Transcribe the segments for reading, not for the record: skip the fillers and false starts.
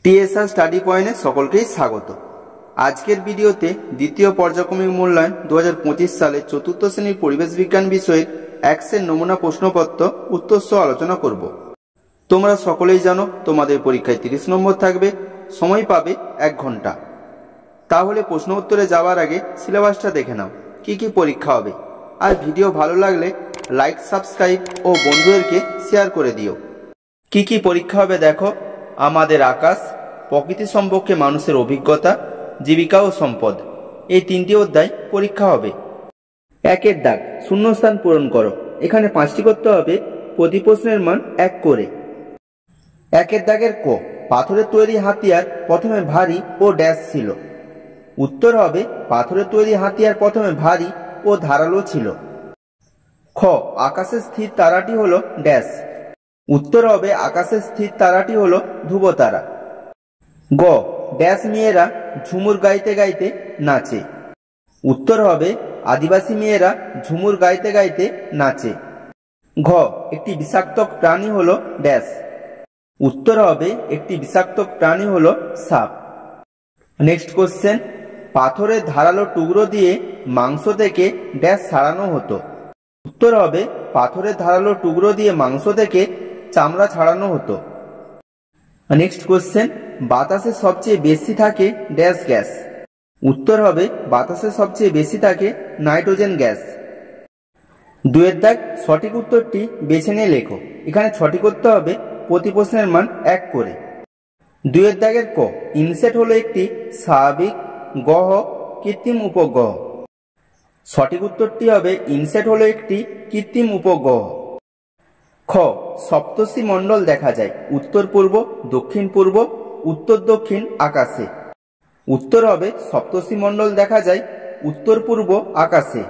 TSR study পয়েন্টে সকলকেই স্বাগত। আজকের ভিডিওতে দ্বিতীয় পর্যায়ক্রমিক মূল্যায়ন 2025 সালে চতুর্থ শ্রেণীর পরিবেশ বিজ্ঞান বিষয়ের এক্সের নমুনা প্রশ্নপত্র উত্তর সহ আলোচনা করব। তোমরা সকলেই জানো তোমাদের পরীক্ষায় 30 নম্বর থাকবে, সময় পাবে 1 ঘন্টা। তাহলে প্রশ্ন উত্তরে যাওয়ার আগে সিলেবাসটা দেখে নাও, কি কি পরীক্ষা হবে। আর ভিডিও ভালো লাগলে লাইক, সাবস্ক্রাইব ও বন্ধুদেরকে শেয়ার করে দিও। কি কি পরীক্ষা হবে দেখো। আমাদের আকাশ, প্রকৃতি সম্পর্কে মানুষের অভিজ্ঞতা, জীবিকা ও সম্পদ, এই 3টি অধ্যায় পরীক্ষা হবে। 1-এর দাগ শূন্যস্থান পূরণ করো। এখানে 5টি করতে হবে, প্রতি প্রশ্নের মান 1 করে। 1-এর দাগের ক, পাথরের তৈরি হাতিয়ার প্রথমে ভারী ও ড্যাশ ছিল। উত্তর হবে পাথরের তৈরি হাতিয়ার প্রথমে ভারী ও ধারালো ছিল। খ, আকাশে স্থির তারাটি হলো ড্যাশ। উত্তর হবে আকাশের স্থির তারাটি হলো ধ্রুবতারা। গ, ড্যাশ মেয়েরা ঝুমুর গাইতে গাইতে নাচে। উত্তর হবে আদিবাসী মেয়েরা ঝুমুর গাইতে গাইতে নাচে। ঘ, একটি বিষাক্ত প্রাণী হলো ড্যাশ। উত্তর হবে একটি বিষাক্ত প্রাণী হলো সাপ। নেক্সট কোশ্চেন, পাথরের ধারালো টুকরো দিয়ে মাংস থেকে ড্যাশ ছাড়ানো হতো। উত্তর হবে পাথরের ধারালো টুকরো দিয়ে মাংস থেকে চামড়া ছাড়ানো হতো। নেক্সট কোশ্চেন, বাতাসে সবচেয়ে বেশি থাকে ড্যাশ গ্যাস। উত্তর হবে বাতাসে সবচেয়ে বেশি থাকে নাইট্রোজেন গ্যাস। 2-এর দাগ সঠিক উত্তরটি বেছে নিয়ে লেখো। এখানে 6টি করতে হবে, প্রতি প্রশ্নের মান 1 করে। 2-এর দাগের ক, ইনসেট হলো একটি স্বাভাবিক গ্রহ কৃত্রিম উপগ্রহ। সঠিক উত্তরটি হবে ইনসেট হলো একটি কৃত্রিম উপগ্রহ। খ, সপ্তর্ষি মণ্ডল দেখা যায় উত্তর পূর্ব, দক্ষিণ পূর্ব, উত্তর দক্ষিণ আকাশে। উত্তর হবে সপ্তর্ষি মণ্ডল দেখা যায় উত্তর পূর্ব আকাশে।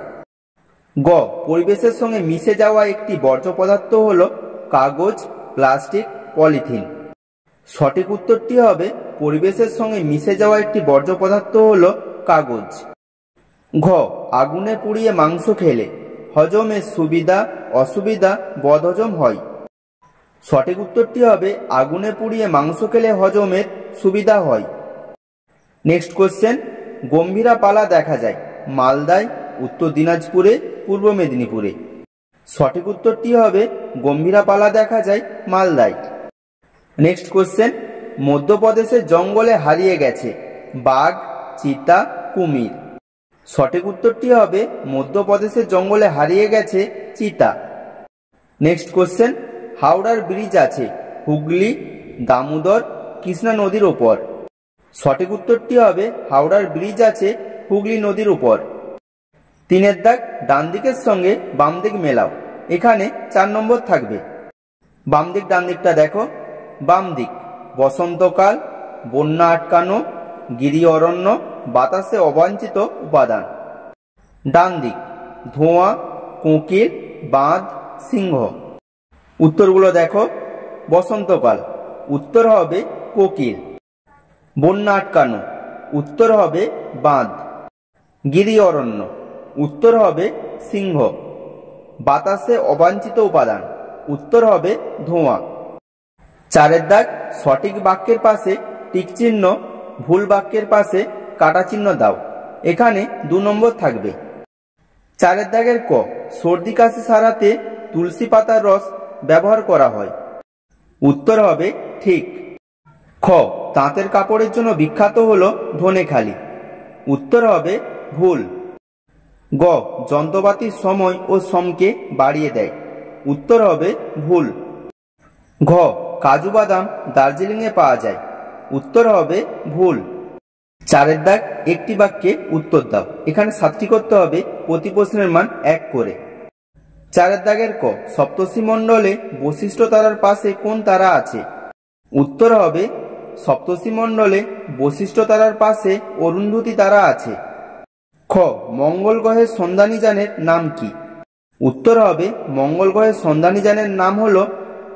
গ, পরিবেশের সঙ্গে মিশে যাওয়া একটি বর্জ্য পদার্থ হল কাগজ, প্লাস্টিক, পলিথিন। সঠিক উত্তরটি হবে পরিবেশের সঙ্গে মিশে যাওয়া একটি বর্জ্য পদার্থ হল কাগজ। ঘ, আগুনে পুড়িয়ে মাংস খেলে হজমের সুবিধা, অসুবিধা, বদহজম হয়। সঠিক উত্তরটি হবে আগুনে পুড়িয়ে মাংস খেলে হজমের সুবিধা হয়। নেক্সট কোশ্চেন, গম্ভীরা পালা দেখা যায় মালদায়, উত্তর দিনাজপুরে, পূর্ব মেদিনীপুরে। সঠিক উত্তরটি হবে গম্ভীরা পালা দেখা যায় মালদায়। নেক্সট কোশ্চেন, মধ্যপ্রদেশের জঙ্গলে হারিয়ে গেছে বাঘ, চিতা, কুমির। সঠিক উত্তরটি হবে মধ্যপ্রদেশের জঙ্গলে হারিয়ে গেছে চিতা। নেক্সট কোশ্চেন, হাওড়ার ব্রিজ আছে হুগলি, দামোদর, কৃষ্ণা নদীর ওপর। সঠিক উত্তরটি হবে হাওড়ার ব্রিজ আছে হুগলি নদীর উপর। 3-এর দাগ ডান দিকের সঙ্গে বাম দিক মেলাও। এখানে 4 নম্বর থাকবে। বাম দিক ডান দিকটা দেখো। বাম দিক বসন্তকাল, বন্যা আটকানো, গিরি অরণ্য, বাতাসে অবাঞ্ছিত উপাদান। ডান দিক ধোঁয়া, কোকিল, বাঁধ, সিংহ। উত্তরগুলো দেখো। বসন্তকাল উত্তর হবে কোকিল। বন্যা আটকানো উত্তর হবে বাঁধ। গিরি অরণ্য উত্তর হবে সিংহ। বাতাসে অবাঞ্ছিত উপাদান উত্তর হবে ধোঁয়া। 4-এর দাগ সঠিক বাক্যের পাশে টিক চিহ্ন, ভুল বাক্যের পাশে কাটা চিহ্ন দাও। এখানে 2 নম্বর থাকবে। 4-এর দাগের ক, সর্দি কাশি সারাতে তুলসী পাতার রস ব্যবহার করা হয়। উত্তর হবে ঠিক। খ, তাঁতের কাপড়ের জন্য বিখ্যাত হলো ধনেখালি। উত্তর হবে ভুল। গ, যন্ত্রপাতির সময় ও শ্রমকে বাড়িয়ে দেয়। উত্তর হবে ভুল। ঘ, কাজু বাদাম দার্জিলিংয়ে পাওয়া যায়। উত্তর হবে ভুল। 4-এর দাগ একটি বাক্যে উত্তর দাও। এখানে 7টি করতে হবে, প্রতি প্রশ্নের মান 1 করে। 4-এর দাগের ক, সপ্তর্ষি মণ্ডলে বশিষ্ঠ তারার পাশে কোন তারা আছে? উত্তর হবে সপ্তর্ষি মণ্ডলে বশিষ্ঠ তারার পাশে অরুন্ধতী তারা আছে। খ, মঙ্গল গ্রহের সন্ধানী যানের নাম কি? উত্তর হবে মঙ্গল গ্রহের সন্ধানী যানের নাম হলো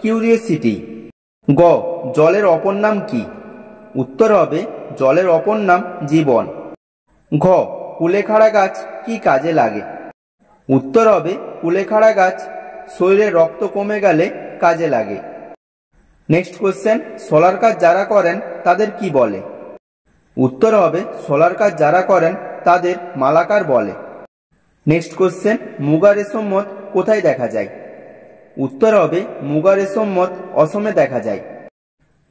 কিউরিওসিটি। গ, জলের অপর নাম কি? উত্তর হবে জলের অপর নাম জীবন। ঘ, কুলেখাড়া গাছ কি কাজে লাগে? উত্তর হবে কুলেখাড়া গাছ শরীরে রক্ত কমে গেলে কাজে লাগে। নেক্সট কোশ্চেন, সোলার কাজ যারা করেন তাদের কি বলে? উত্তর হবে সোলার কাজ যারা করেন তাদের মালাকার বলে। নেক্সট কোশ্চেন, মুগা রেশম মদ কোথায় দেখা যায়? উত্তর হবে মুগা রেশম মদ অসমে দেখা যায়।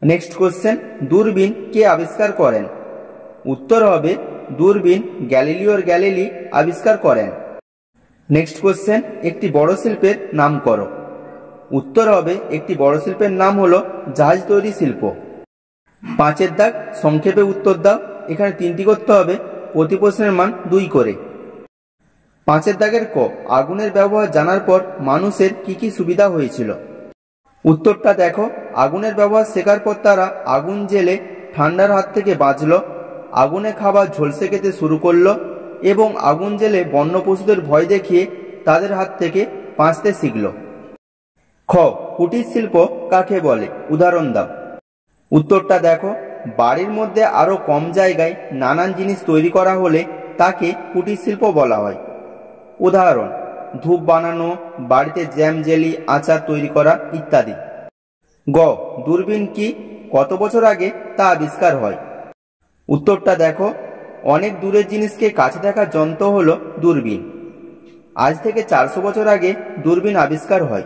নেক্সট কোশ্চেন, দূরবীন কে আবিষ্কার করেন? উত্তর হবে দূরবীন গ্যালিলিও গ্যালিলি আবিষ্কার করেন। নেক্সট কোশ্চেন, একটি বড় শিল্পের নাম করো। উত্তর হবে একটি বড় শিল্পের নাম হলো জাহাজ তৈরি শিল্প। 5 দাগ, সংক্ষেপে উত্তর দাও। এখানে 3টি করতে হবে, প্রতি প্রশ্নের মান 2 করে। 5 দাগের ক, আগুনের ব্যবহার জানার পর মানুষের কি কি সুবিধা হয়েছিল? উত্তরটা দেখো, আগুনের ব্যবহার শেখার পর তারা আগুন জেলে ঠান্ডার হাত থেকে বাঁচল, আগুনে খাবার ঝলসে খেতে শুরু করলো এবং আগুন জেলে বন্য পশুদের ভয় দেখিয়ে তাদের হাত থেকে বাঁচতে শিখল। খ, কুটির শিল্প কাকে বলে? উদাহরণ দাও। উত্তরটা দেখো, বাড়ির মধ্যে আরো কম জায়গায় নানান জিনিস তৈরি করা হলে তাকে কুটির শিল্প বলা হয়। উদাহরণ, ধূপ বানানো, বাড়িতে জ্যাম জেলি আচার তৈরি করা ইত্যাদি। গ, দূরবীন কি, কত বছর আগে তা আবিষ্কার হয়? উত্তরটা দেখো, অনেক দূরের জিনিসকে কাছে দেখার যন্ত্র হলো দূরবীন। আজ থেকে 400 বছর আগে দূরবীন আবিষ্কার হয়।